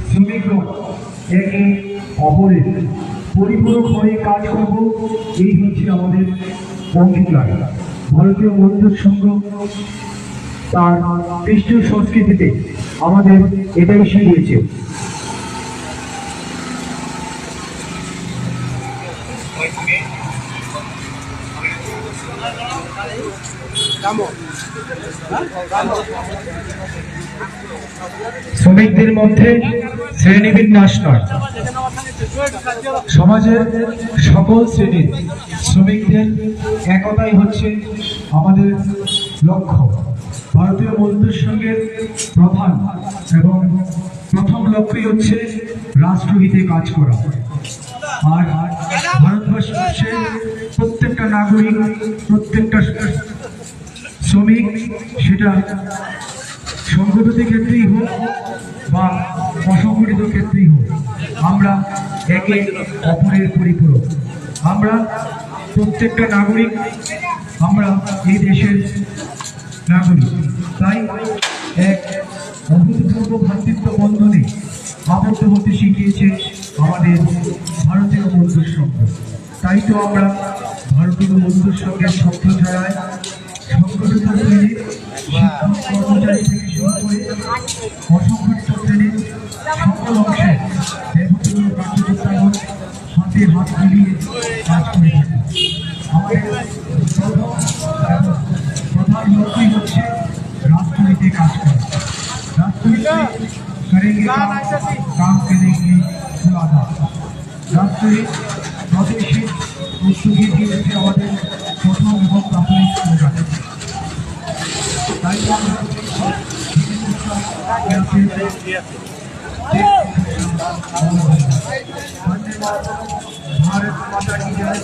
শ্রমিকগণ একে অপরের পরিপূরক হয়ে কাজ করব, এই হচ্ছে আমাদের অঙ্গীকার। ভারতীয় মজদুর সংঘ তার খ্রিস্টীয় সংস্কৃতিতে আমাদের এটাই শিখিয়েছে। শ্রমিকদের মধ্যে শ্রেণীবিন্যাস নয়, সমাজের সকল শ্রেণীর শ্রমিকদের একতাই হচ্ছে আমাদের লক্ষ্য। ভারতীয় মজদুর সংঘের প্রধান এবং প্রথম লক্ষ্যই হচ্ছে রাষ্ট্রহিতে কাজ করা। আর ভারতবর্ষের প্রত্যেকটা নাগরিক, প্রত্যেকটা শ্রমিক, সেটা সংগঠিত ক্ষেত্রেই হোক বা অসংগঠিত ক্ষেত্রেই হোক, আমরা একে অপরের পরিপূরক। আমরা প্রত্যেকটা নাগরিক, আমরা এই দেশের নাগরিক। তাই এক অভূতপূর্ব ভ্রাতৃত্ব বন্ধনে আবদ্ধ হতে শিখিয়েছে আমাদের ভারতীয় মজদুর সংঘ। তাই তো আমরা ভারতীয় মজদুর সংঘের শব্দ ছাড়ায় সংগঠিত শ্রেণীর শিক্ষক কর্মচারী থেকে শুরু করে অসংগঠিত শ্রেণীর সকল অংশে দেবপ্রিয় কার্যকর্তাগণ হাতে হাত মিলিয়ে কাজ করে থাকে। আমাদের প্রধান লক্ষ্যই হচ্ছে রাষ্ট্রনীতি কাজ করা। রাষ্ট্রনীতি करेंगे काम करेंगे রাষ্ট্রনীতি প্রদেশিক উদ্যোগী দিয়েছে আমাদের প্রথম এবং প্রাথমিক স্লোগান। তাই भारत माता की जय।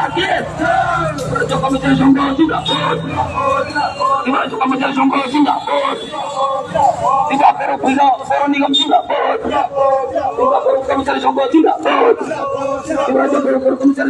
आगे কর্মচারী সংঘ জিন্দাবাদ, কর্মচারী সংঘ জিন্দাবাদ, পৌর নিগম জিন্দাবাদ, কর্মচারী সংঘ জিন্দাবাদ, কর্মচারী